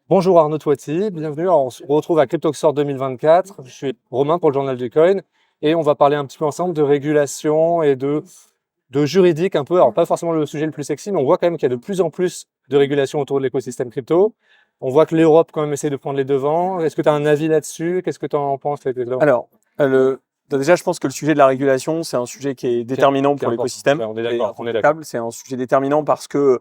Bonjour Arnaud Toiti, bienvenue. Alors, on se retrouve à CryptoXor 2024. Je suis Romain pour le Journal du Coin et on va parler un petit peu ensemble de régulation et de juridique un peu. Alors, pas forcément le sujet le plus sexy, mais on voit quand même qu'il y a de plus en plus de régulation autour de l'écosystème crypto. On voit que l'Europe quand même essaie de prendre les devants. Est-ce que tu as un avis là-dessus? Qu'est-ce que tu en penses exactement? Alors, déjà, je pense que le sujet de la régulation, c'est un sujet qui est déterminant Qui est pour important. l'écosystème. Ouais, on est d'accord, Et on est d'accord. incontestable. C'est un sujet déterminant parce que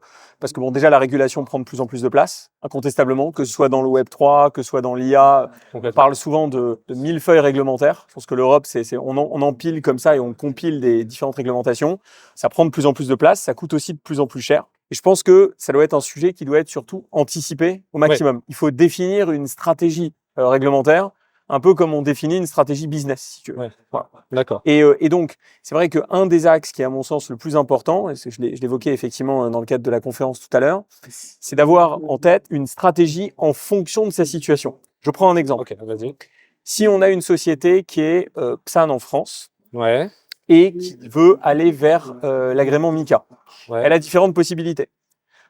bon, déjà, la régulation prend de plus en plus de place, incontestablement, que ce soit dans le Web3, que ce soit dans l'IA. On Complètement. parle souvent de millefeuilles réglementaires. Je pense que l'Europe, on empile comme ça et on compile des différentes réglementations. Ça prend de plus en plus de place. Ça coûte aussi de plus en plus cher. Et je pense que ça doit être un sujet qui doit être surtout anticipé au maximum. Il faut définir une stratégie réglementaire, un peu comme on définit une stratégie business, si tu veux. Ouais. Voilà. D'accord. Et donc, c'est vrai qu'un des axes qui est à mon sens le plus important, et je l'évoquais effectivement dans le cadre de la conférence tout à l'heure, c'est d'avoir en tête une stratégie en fonction de sa situation. Je prends un exemple. Ok, vas-y. Si on a une société qui est PSAN en France Ouais, et qui veut aller vers l'agrément MiCA, ouais. elle a différentes possibilités.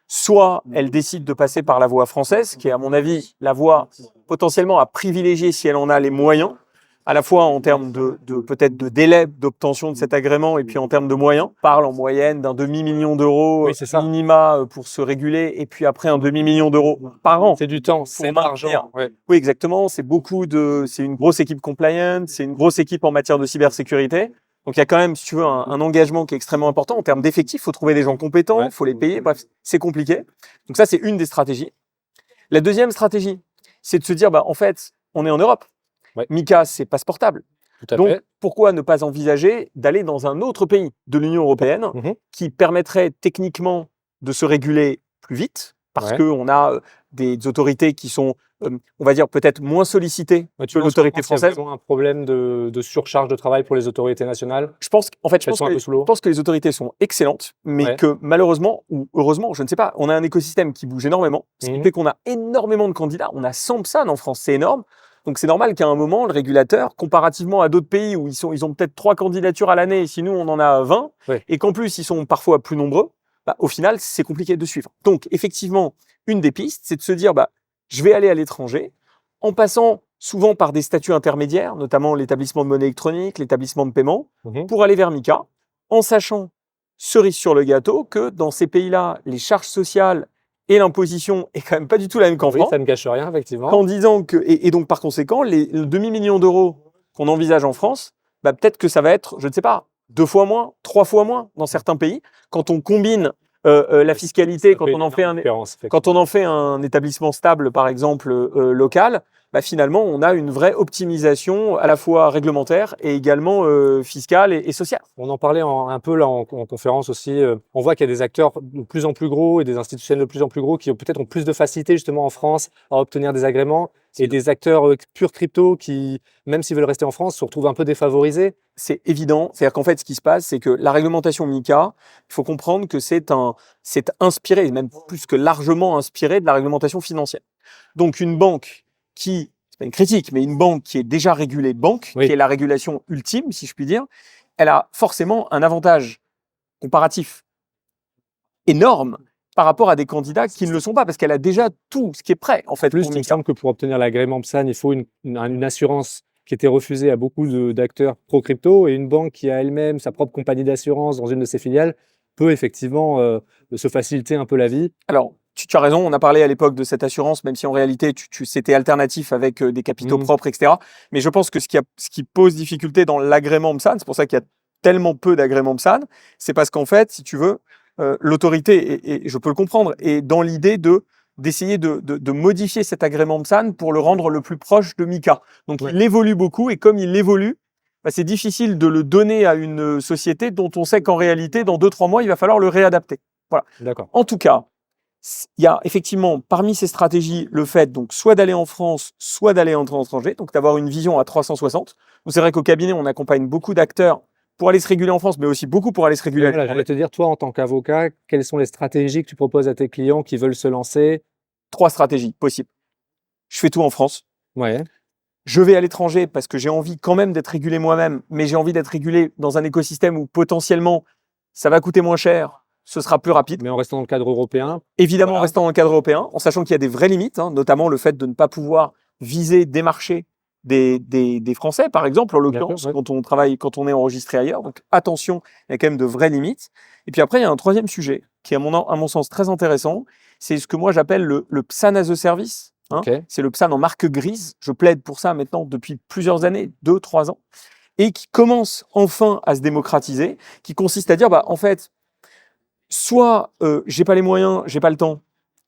Soit elle décide de passer par la voie française, qui est à mon avis la voie potentiellement à privilégier si elle en a les moyens, à la fois en termes de peut-être de délai d'obtention de cet agrément et puis en termes de moyens. On parle en moyenne d'un demi-million d'euros Oui, c'est ça. minima pour se réguler et puis après un demi-million d'euros par an. C'est du temps, c'est de maintenir. l'argent. Ouais. Oui, exactement. C'est une grosse équipe compliance, c'est une grosse équipe en matière de cybersécurité. Donc il y a quand même, si tu veux, un engagement qui est extrêmement important en termes d'effectifs. Il faut trouver des gens compétents, il faut les payer. Bref, c'est compliqué. Donc ça, c'est une des stratégies. La deuxième stratégie, c'est de se dire, en fait, on est en Europe. Ouais. MiCA, c'est passeportable. Tout à Donc, fait. pourquoi ne pas envisager d'aller dans un autre pays de l'Union européenne qui permettrait techniquement de se réguler plus vite parce qu'on a des autorités qui sont, on va dire, peut-être moins sollicitées que l'autorité française. Il y a vraiment un problème de surcharge de travail pour les autorités nationales. Je pense que les autorités sont excellentes, mais que malheureusement ou heureusement, je ne sais pas, on a un écosystème qui bouge énormément, ce qui fait qu'on a énormément de candidats. On a 100 PSAN en France, c'est énorme. Donc c'est normal qu'à un moment, le régulateur, comparativement à d'autres pays où ils ont peut-être 3 candidatures à l'année, et si nous on en a 20, et qu'en plus ils sont parfois plus nombreux, au final c'est compliqué de suivre. Donc effectivement, une des pistes, c'est de se dire, je vais aller à l'étranger, en passant souvent par des statuts intermédiaires, notamment l'établissement de monnaie électronique, l'établissement de paiement, pour aller vers MiCA, en sachant, cerise sur le gâteau, que dans ces pays-là, les charges sociales et l'imposition est quand même pas du tout la même qu'en France. Ça ne gâche rien, effectivement. En disant que, et donc par conséquent, le demi-million d'euros qu'on envisage en France, peut-être que ça va être, je ne sais pas, 2 fois moins, 3 fois moins dans certains pays. Quand on combine la fiscalité, quand on en fait un établissement stable, par exemple, local, finalement, on a une vraie optimisation à la fois réglementaire et également fiscale et sociale. On en parlait un peu là en conférence aussi. On voit qu'il y a des acteurs de plus en plus gros et des institutions de plus en plus gros qui peut-être ont plus de facilité justement en France à obtenir des agréments et des acteurs purs crypto qui, même s'ils veulent rester en France, se retrouvent un peu défavorisés. C'est évident. C'est-à-dire qu'en fait, ce qui se passe, c'est que la réglementation MiCA, il faut comprendre que c'est inspiré, même plus que largement inspiré de la réglementation financière. Donc, une banque c'est pas une critique, mais une banque qui est déjà régulée banque, qui est la régulation ultime, si je puis dire, elle a forcément un avantage comparatif énorme par rapport à des candidats qui ne le sont pas, parce qu'elle a déjà tout ce qui est prêt, en fait. Plus, il me semble que pour obtenir l'agrément PSAN, il faut une assurance qui était refusée à beaucoup d'acteurs pro-crypto, et une banque qui a elle-même sa propre compagnie d'assurance dans une de ses filiales peut effectivement se faciliter un peu la vie. Alors, tu as raison, on a parlé à l'époque de cette assurance, même si en réalité, c'était alternatif avec des capitaux propres, etc. Mais je pense que ce qui pose difficulté dans l'agrément PSAN, c'est pour ça qu'il y a tellement peu d'agréments PSAN, c'est parce qu'en fait, si tu veux, l'autorité, et je peux le comprendre, est dans l'idée d'essayer de modifier cet agrément PSAN pour le rendre le plus proche de MiCA. Donc, il évolue beaucoup, et comme il évolue, c'est difficile de le donner à une société dont on sait qu'en réalité, dans 2-3 mois, il va falloir le réadapter. Voilà. En tout cas, il y a effectivement parmi ces stratégies le fait donc soit d'aller en France, soit d'aller en étranger, donc d'avoir une vision à 360. Donc c'est vrai qu'au cabinet, on accompagne beaucoup d'acteurs pour aller se réguler en France, mais aussi beaucoup pour aller se réguler à l'étranger. J'allais te dire, toi, en tant qu'avocat, quelles sont les stratégies que tu proposes à tes clients qui veulent se lancer? 3 stratégies possibles. Je fais tout en France. Je vais à l'étranger parce que j'ai envie quand même d'être régulé moi-même, mais j'ai envie d'être régulé dans un écosystème où potentiellement ça va coûter moins cher, ce sera plus rapide. Mais en restant dans le cadre européen. Évidemment, en Voilà. restant dans le cadre européen, en sachant qu'il y a des vraies limites, hein, notamment le fait de ne pas pouvoir viser des marchés des Français, par exemple, en l'occurrence, ouais. quand on travaille, quand on est enregistré ailleurs. Donc, attention, il y a quand même de vraies limites. Et puis après, il y a un troisième sujet qui est, à mon sens, très intéressant. C'est ce que moi, j'appelle le PSAN as a service. Hein. Ok. C'est le PSAN en marque grise. Je plaide pour ça maintenant depuis plusieurs années, 2-3 ans, et qui commence enfin à se démocratiser, qui consiste à dire, bah, en fait, soit j'ai pas les moyens, j'ai pas le temps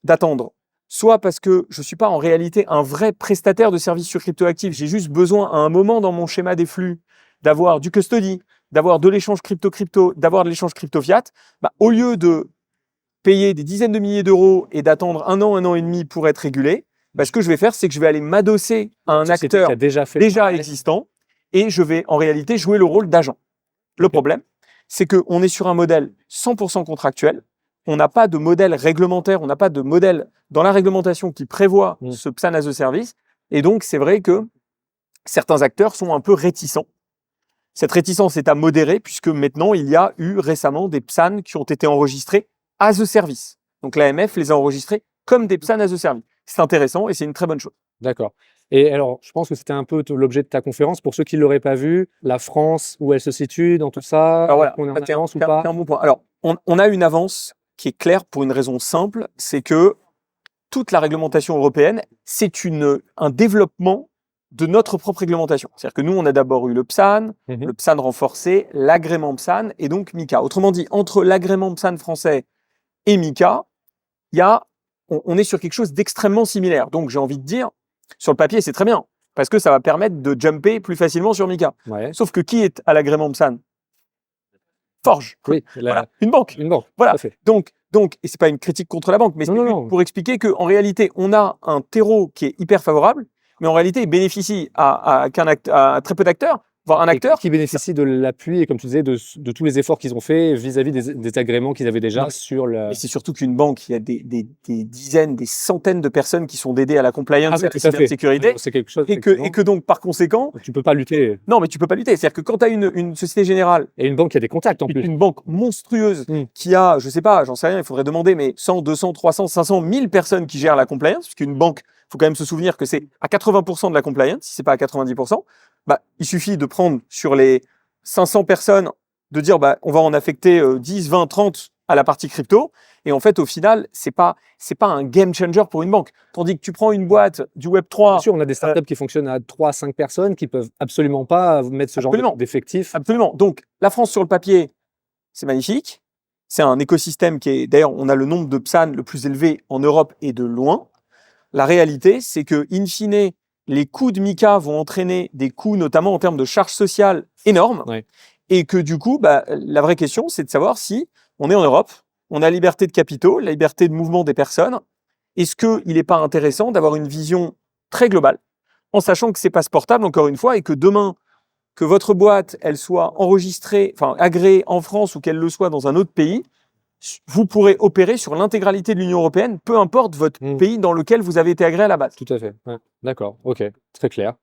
d'attendre, soit parce que je suis pas en réalité un vrai prestataire de services sur cryptoactifs, j'ai juste besoin à un moment dans mon schéma des flux d'avoir du custody, d'avoir de l'échange crypto-crypto, d'avoir de l'échange crypto-fiat, bah, au lieu de payer des dizaines de milliers d'euros et d'attendre un an et demi pour être régulé, bah, ce que je vais faire, c'est que je vais aller m'adosser à un Société acteur qui a déjà fait déjà existant et je vais en réalité jouer le rôle d'agent. Le problème, c'est qu'on est sur un modèle 100% contractuel. On n'a pas de modèle réglementaire, on n'a pas de modèle dans la réglementation qui prévoit ce PSAN as a service. Et donc, c'est vrai que certains acteurs sont un peu réticents. Cette réticence est à modérer puisque maintenant, il y a eu récemment des PSAN qui ont été enregistrés as a service. Donc, l'AMF les a enregistrés comme des PSAN as a service. C'est intéressant et c'est une très bonne chose. D'accord. Et alors, je pense que c'était un peu l'objet de ta conférence. Pour ceux qui ne l'auraient pas vu, la France, où elle se situe dans tout ça, Alors voilà, on est en c'est avance ou pas? un bon point. Alors, on a une avance qui est claire pour une raison simple, c'est que toute la réglementation européenne, c'est un développement de notre propre réglementation. C'est-à-dire que nous, on a d'abord eu le PSAN, le PSAN renforcé, l'agrément PSAN et donc MiCA. Autrement dit, entre l'agrément PSAN français et MiCA, on est sur quelque chose d'extrêmement similaire. Donc, j'ai envie de dire, sur le papier, c'est très bien, parce que ça va permettre de jumper plus facilement sur MiCA. Ouais. Sauf que qui est à l'agrément PSAN? Forge. Oui, Voilà, une banque. une banque. Voilà. Tout à fait. Donc, et c'est pas une critique contre la banque, mais c'est pour expliquer qu'en réalité, on a un terreau qui est hyper favorable, mais en réalité, il bénéficie à très peu d'acteurs, voire un acteur qui bénéficie de l'appui et, comme tu disais, de tous les efforts qu'ils ont fait vis-à-vis des agréments qu'ils avaient déjà sur le. Et c'est surtout qu'une banque, il y a des dizaines, des centaines de personnes qui sont dédiées à la compliance et à la cybersécurité. C'est quelque chose. Et que donc, par conséquent. Tu peux pas lutter. Non, mais tu peux pas lutter. C'est-à-dire que quand tu as une Société Générale. Et une banque qui a des contacts en plus. Une banque monstrueuse qui a, je sais pas, j'en sais rien, il faudrait demander, mais 100, 200, 300, 500, 1000 personnes qui gèrent la compliance, puisqu'une banque, il faut quand même se souvenir que c'est à 80% de la compliance, si c'est pas à 90%. Bah, il suffit de prendre sur les 500 personnes, de dire, bah, on va en affecter 10, 20, 30 à la partie crypto. Et en fait, au final, c'est pas un game changer pour une banque. Tandis que tu prends une boîte du Web3. Bien sûr, on a des startups qui fonctionnent à 3, 5 personnes qui peuvent absolument pas mettre ce genre d'effectifs. Absolument. Donc, la France sur le papier, c'est magnifique. C'est un écosystème qui est, d'ailleurs, on a le nombre de PSAN le plus élevé en Europe et de loin. La réalité, c'est que, in fine, les coûts de MiCA vont entraîner des coûts, notamment en termes de charges sociales énormes. Ouais. Et que du coup, bah, la vraie question, c'est de savoir si on est en Europe, on a la liberté de capitaux, la liberté de mouvement des personnes. Est-ce qu'il n'est pas intéressant d'avoir une vision très globale, en sachant que c'est pas portable, encore une fois, et que demain, que votre boîte, elle soit enregistrée, enfin agréée en France ou qu'elle le soit dans un autre pays, vous pourrez opérer sur l'intégralité de l'Union européenne, peu importe votre pays dans lequel vous avez été agréé à la base. Tout à fait. Ouais. D'accord. Ok. Très clair.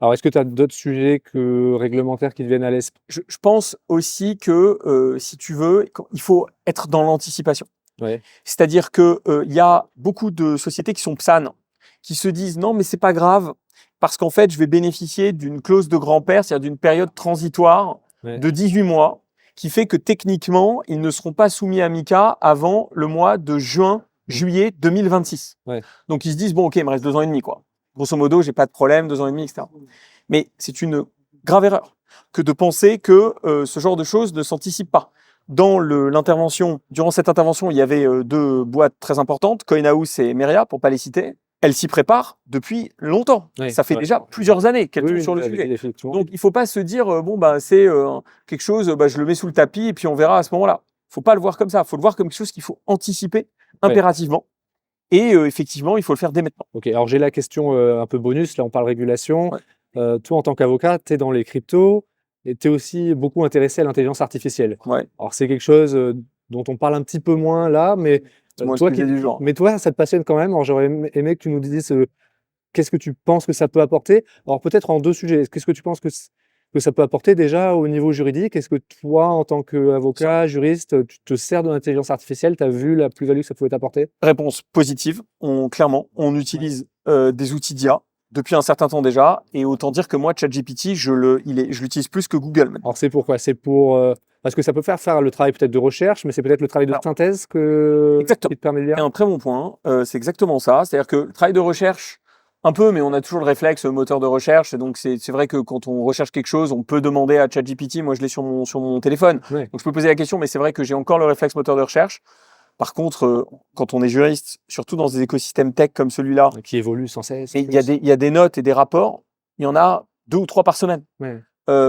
Alors, est-ce que tu as d'autres sujets réglementaires qui te viennent à l'esprit? Je pense aussi que, si tu veux, il faut être dans l'anticipation. Ouais. C'est-à-dire que il y a beaucoup de sociétés qui sont PSAN, qui se disent non, mais c'est pas grave, parce qu'en fait, je vais bénéficier d'une clause de grand-père, c'est-à-dire d'une période transitoire de 18 mois, qui fait que techniquement, ils ne seront pas soumis à MiCA avant le mois de juillet 2026. Ouais. Donc, ils se disent, bon, ok, il me reste 2 ans et demi, quoi. Grosso modo, j'ai pas de problème, 2 ans et demi, etc. Mais c'est une grave erreur que de penser que ce genre de choses ne s'anticipe pas. Durant cette intervention, il y avait 2 boîtes très importantes, Coinhouse et Meria, pour pas les citer. Elles s'y préparent depuis longtemps. Oui, ça fait déjà plusieurs années qu'elles sont sur le sujet. Donc, il ne faut pas se dire, bon, bah, c'est quelque chose, bah, je le mets sous le tapis et puis on verra à ce moment-là. Il ne faut pas le voir comme ça. Il faut le voir comme quelque chose qu'il faut anticiper impérativement. Et effectivement, il faut le faire dès maintenant. Ok, alors j'ai la question un peu bonus. Là, on parle régulation. Toi, en tant qu'avocat, tu es dans les cryptos et tu es aussi beaucoup intéressé à l'intelligence artificielle. Ouais. Alors, c'est quelque chose dont on parle un petit peu moins là, mais toi, ça te passionne quand même. Alors, j'aurais aimé que tu nous dises qu'est-ce que tu penses que ça peut apporter. Alors, peut-être en 2 sujets. Qu'est-ce que tu penses que que ça peut apporter déjà au niveau juridique? Est-ce que toi, en tant qu'avocat, juriste, tu te sers de l'intelligence artificielle? Tu as vu la plus-value que ça pouvait t'apporter? Réponse positive. Clairement, on utilise des outils d'IA depuis un certain temps déjà. Et autant dire que moi, ChatGPT, je l'utilise plus que Google maintenant. Alors, c'est pourquoi? C'est pour, parce que ça peut faire le travail peut-être de recherche, mais c'est peut-être le travail de synthèse qui Exactement. te permet de C'est lire? un très bon point. C'est exactement ça. C'est-à-dire que le travail de recherche, un peu, mais on a toujours le réflexe moteur de recherche. Et donc, c'est vrai que quand on recherche quelque chose, on peut demander à ChatGPT. Moi, je l'ai sur mon téléphone. Ouais. Donc, je peux poser la question, mais c'est vrai que j'ai encore le réflexe moteur de recherche. Par contre, quand on est juriste, surtout dans des écosystèmes tech comme celui-là, Qui évolue sans cesse. il y a des notes et des rapports, il y en a 2 ou 3 par semaine. Ouais.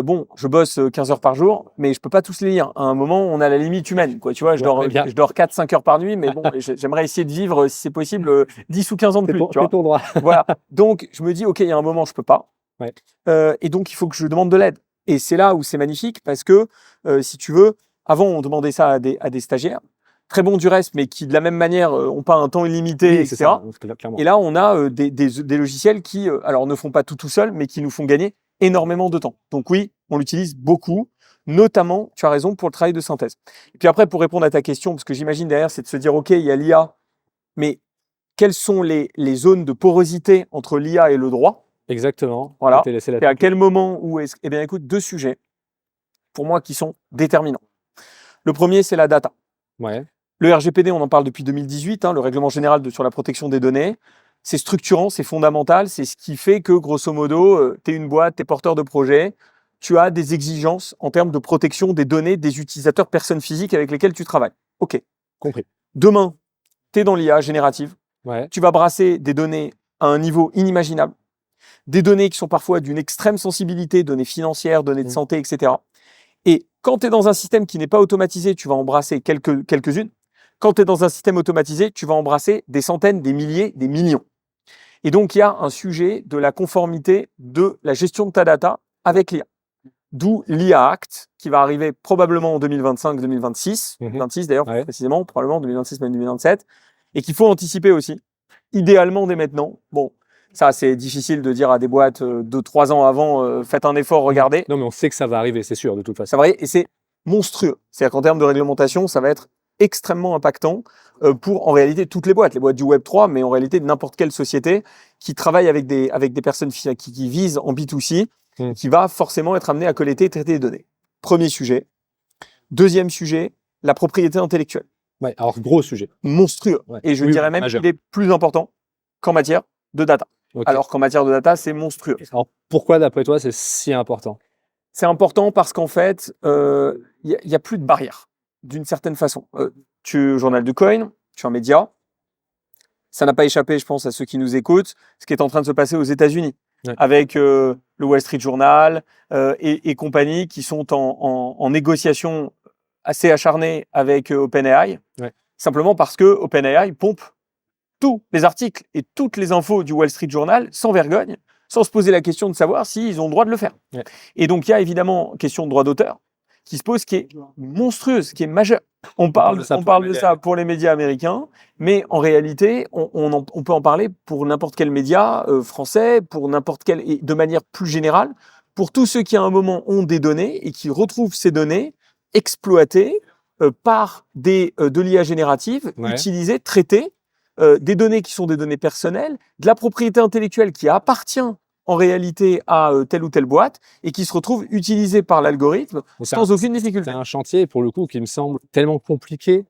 Bon, je bosse 15 heures par jour, mais je peux pas tous les lire. À un moment, on a la limite humaine, quoi. Tu vois, je dors 4-5 heures par nuit, mais bon, j'aimerais essayer de vivre, si c'est possible, 10 ou 15 ans de plus. Tu vois. Ton droit. Voilà. Donc, je me dis, OK, il y a un moment, je peux pas. Ouais. Et donc, il faut que je demande de l'aide. Et c'est là où c'est magnifique parce que, si tu veux, avant, on demandait ça à des stagiaires, très bons du reste, mais qui, de la même manière, ont pas un temps illimité, Oui, etc. c'est ça, clairement. Et là, on a des logiciels qui, alors, ne font pas tout seul, mais qui nous font gagner énormément de temps. Donc oui, on l'utilise beaucoup, notamment, tu as raison, pour le travail de synthèse. Et puis après, pour répondre à ta question, parce que j'imagine derrière, c'est de se dire, OK, il y a l'IA, mais quelles sont les zones de porosité entre l'IA et le droit? Exactement. Voilà. Et Et à quel moment où est-ce... Eh bien, écoute, 2 sujets, pour moi, qui sont déterminants. Le premier, c'est la data. Ouais. Le RGPD, on en parle depuis 2018, le règlement général sur la protection des données. C'est structurant, c'est fondamental, c'est ce qui fait que, grosso modo, tu es une boîte, tu es porteur de projet, tu as des exigences en termes de protection des données des utilisateurs personnes physiques avec lesquels tu travailles. OK. Compris. Demain, tu es dans l'IA générative, Ouais. tu vas brasser des données à un niveau inimaginable, des données qui sont parfois d'une extrême sensibilité, données financières, données de santé, etc. Et quand tu es dans un système qui n'est pas automatisé, tu vas embrasser quelques-unes. Quand tu es dans un système automatisé, tu vas embrasser des centaines, des milliers, des millions. Et donc, il y a un sujet de la conformité de la gestion de ta data avec l'IA. D'où l'IA Act, qui va arriver probablement en 2025-2026, 26 d'ailleurs, Ouais. précisément, probablement 2026, même 2027, et qu'il faut anticiper aussi, idéalement dès maintenant. Bon, ça, c'est difficile de dire à des boîtes 2-3 ans avant, faites un effort, regardez. Non, mais on sait que ça va arriver, c'est sûr, de toute façon. Ça va arriver, et c'est monstrueux. C'est-à-dire qu'en termes de réglementation, ça va être extrêmement impactant pour, en réalité, toutes les boîtes du Web3, mais en réalité, n'importe quelle société qui travaille avec des personnes qui visent en B2C, qui va forcément être amenée à collecter et traiter les données. Premier sujet. Deuxième sujet, la propriété intellectuelle. Ouais, alors, gros sujet. Monstrueux. Ouais. Et je dirais même qu'il est plus important qu'en matière de data. Okay. Alors qu'en matière de data, c'est monstrueux. Alors, pourquoi, d'après toi, c'est si important? C'est important parce qu'en fait, y a plus de barrières, d'une certaine façon. Tu es au Journal du Coin, tu es un média. Ça n'a pas échappé, je pense, à ceux qui nous écoutent, ce qui est en train de se passer aux États-Unis, avec le Wall Street Journal et compagnie qui sont en négociation assez acharnée avec OpenAI, simplement parce que OpenAI pompe tous les articles et toutes les infos du Wall Street Journal sans vergogne, sans se poser la question de savoir s'ils ont le droit de le faire. Et donc, il y a évidemment question de droit d'auteur qui se pose, qui est monstrueuse, qui est majeure. On parle de ça pour les médias américains, mais en réalité, on peut en parler pour n'importe quel média français, pour n'importe quel, et de manière plus générale, pour tous ceux qui à un moment ont des données et qui retrouvent ces données exploitées par de l'IA générative, utilisées, traitées, des données qui sont des données personnelles, de la propriété intellectuelle qui appartient en réalité à telle ou telle boîte et qui se retrouve utilisée par l'algorithme sans aucune difficulté. C'est un chantier, pour le coup, qui me semble tellement compliqué.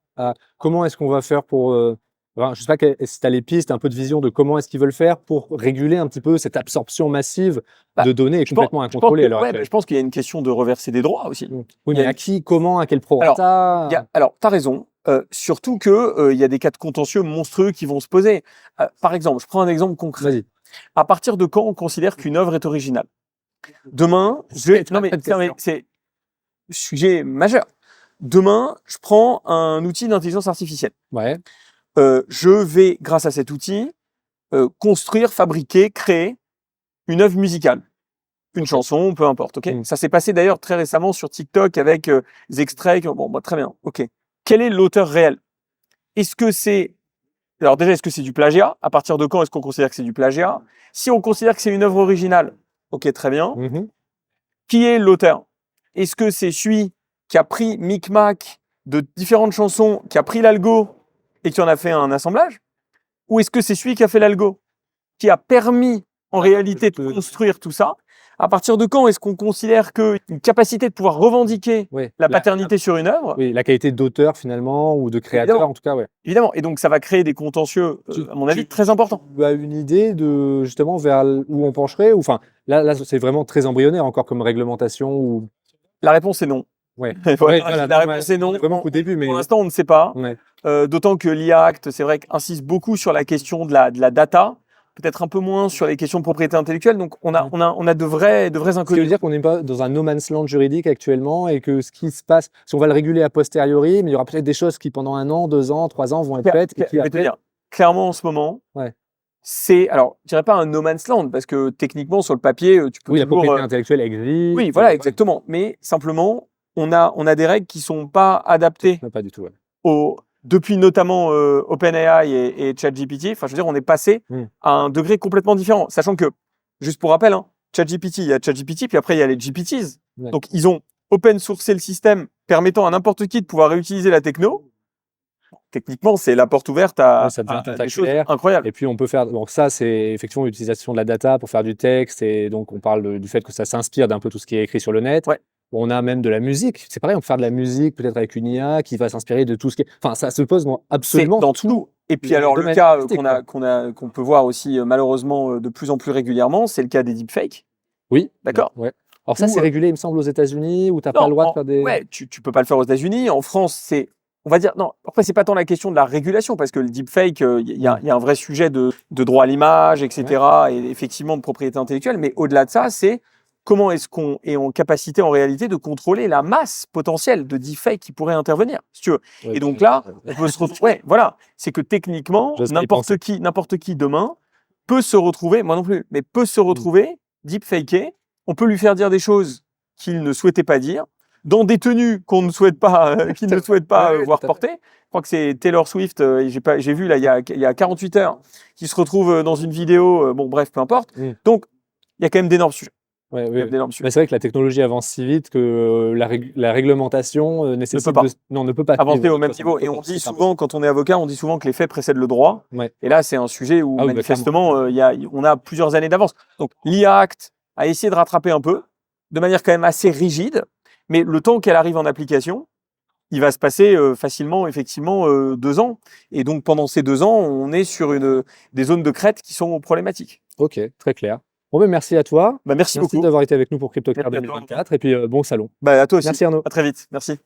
Comment est-ce qu'on va faire pour... je ne sais pas si tu as les pistes, un peu de vision de comment est-ce qu'ils veulent faire pour réguler un petit peu cette absorption massive de données et complètement incontrôlée à l'heure actuelle. Je pense qu'il y a une question de reverser des droits aussi. Oui, mais à qui, comment, à quel prorata? Alors, tu as raison. Surtout qu'il y a des cas de contentieux monstrueux qui vont se poser. Par exemple, je prends un exemple concret. Vas-y. À partir de quand on considère qu'une œuvre est originale? Demain, c'est sujet majeur. Demain, je prends un outil d'intelligence artificielle. Je vais, grâce à cet outil, construire, fabriquer, créer une œuvre musicale. Une chanson, peu importe. Ça s'est passé d'ailleurs très récemment sur TikTok avec des extraits. Très bien. OK. Quel est l'auteur réel? Est-ce que c'est... Alors déjà, est-ce que c'est du plagiat? À partir de quand est-ce qu'on considère que c'est du plagiat? Si on considère que c'est une œuvre originale, OK, très bien. qui est l'auteur? Est-ce que c'est celui qui a pris micmac de différentes chansons, qui a pris l'algo et qui en a fait un assemblage? Ou est-ce que c'est celui qui a fait l'algo, qui a permis en réalité de construire tout ça? À partir de quand est-ce qu'on considère qu'une capacité de pouvoir revendiquer la paternité sur une œuvre? Oui, la qualité d'auteur finalement, ou de créateur Évidemment. en tout cas, ouais. Évidemment. Et donc, ça va créer des contentieux, à mon avis, très importants. Tu as une idée de justement vers où on pencherait? Ou enfin, là c'est vraiment très embryonnaire encore comme réglementation ou... La réponse est non. Ouais. Voilà, la réponse est non. Vraiment qu'au début, mais pour l'instant, on ne sait pas. ouais. D'autant que l'IA Act, c'est vrai, insiste beaucoup sur la question de la data, peut-être un peu moins sur les questions de propriété intellectuelle. Donc, on a de vrais Ce qui veut inconnus. dire qu'on n'est pas dans un no man's land juridique actuellement et que ce qui se passe, si on va le réguler a posteriori, mais il y aura peut-être des choses qui pendant 1 an, 2 ans, 3 ans vont être faites. Et qui Je vais te après... dire, clairement, en ce moment, Ouais. c'est, alors, je dirais pas un no man's land, parce que techniquement, sur le papier, tu peux Oui, la toujours... propriété intellectuelle existe. Oui, voilà, exactement. Mais simplement, on a des règles qui sont pas adaptées Pas du tout. Ouais. depuis notamment OpenAI et ChatGPT. Enfin, je veux dire, on est passé à un degré complètement différent. Sachant que, juste pour rappel, hein, ChatGPT, il y a ChatGPT, puis après, il y a les GPTs. Ouais. Donc, ils ont open sourcé le système permettant à n'importe qui de pouvoir réutiliser la techno. Techniquement, c'est la porte ouverte à Ça devient des choses tentaculaire. incroyables. Et puis on peut faire, donc ça c'est effectivement l'utilisation de la data pour faire du texte, et donc on parle du fait que ça s'inspire d'un peu tout ce qui est écrit sur le net. Ouais. On a même de la musique, c'est pareil, on peut faire de la musique peut-être avec une IA qui va s'inspirer de tout ce qui est... Enfin, ça se pose dans absolument C'est dans tout. Et puis les alors, le domaines cas artistiques, qu'on peut voir aussi malheureusement de plus en plus régulièrement, c'est le cas des deepfakes. Oui. D'accord. Ouais. Alors ça, Ou, c'est régulé, il me semble, aux États-Unis, où tu n'as pas Non, le droit de faire des... ouais, tu peux pas le faire aux États-Unis. En France, c'est, on va dire, non. Après, c'est pas tant la question de la régulation, parce que le deepfake, il y a un vrai sujet de droit à l'image, etc., et effectivement de propriété intellectuelle. Mais au-delà de ça, c'est comment est-ce qu'on est en capacité en réalité de contrôler la masse potentielle de deepfake qui pourrait intervenir, si tu veux. Ouais, Et donc là, on peut se retrouver. Ouais, voilà. C'est que techniquement, J'ose pas y n'importe qui demain peut se retrouver, moi non plus, mais peut se retrouver deepfaké. On peut lui faire dire des choses qu'il ne souhaitait pas dire, dans des tenues qu'on ne souhaite pas, qu'il ne souhaite pas Ouais, voir tout à fait. porter. Je crois que c'est Taylor Swift, j'ai vu là il y a 48 heures, qui se retrouve dans une vidéo, bon bref, peu importe. Donc, il y a quand même d'énormes sujets. Ouais, Il y a oui. d'énormes sujets. Mais c'est vrai que la technologie avance si vite que la réglementation nécessite peut pas. Non, ne peut pas Avancer suivre, au de même toute façon. niveau. Et on dit souvent, quand on est avocat, on dit souvent que les faits précèdent le droit. Ouais. Et là, c'est un sujet où Ah oui, bah, manifestement, on a plusieurs années d'avance. Donc, l'IA Act a essayé de rattraper un peu, de manière quand même assez rigide, mais le temps qu'elle arrive en application, il va se passer facilement, effectivement, 2 ans. Et donc, pendant ces 2 ans, on est sur des zones de crête qui sont problématiques. Ok, très clair. Bon, ben, merci à toi. Bah, merci beaucoup. d'avoir été avec nous pour CryptoCare Merci à toi. 2024 et puis bon salon. Bah, à toi aussi. Merci Arnaud. À très vite. Merci.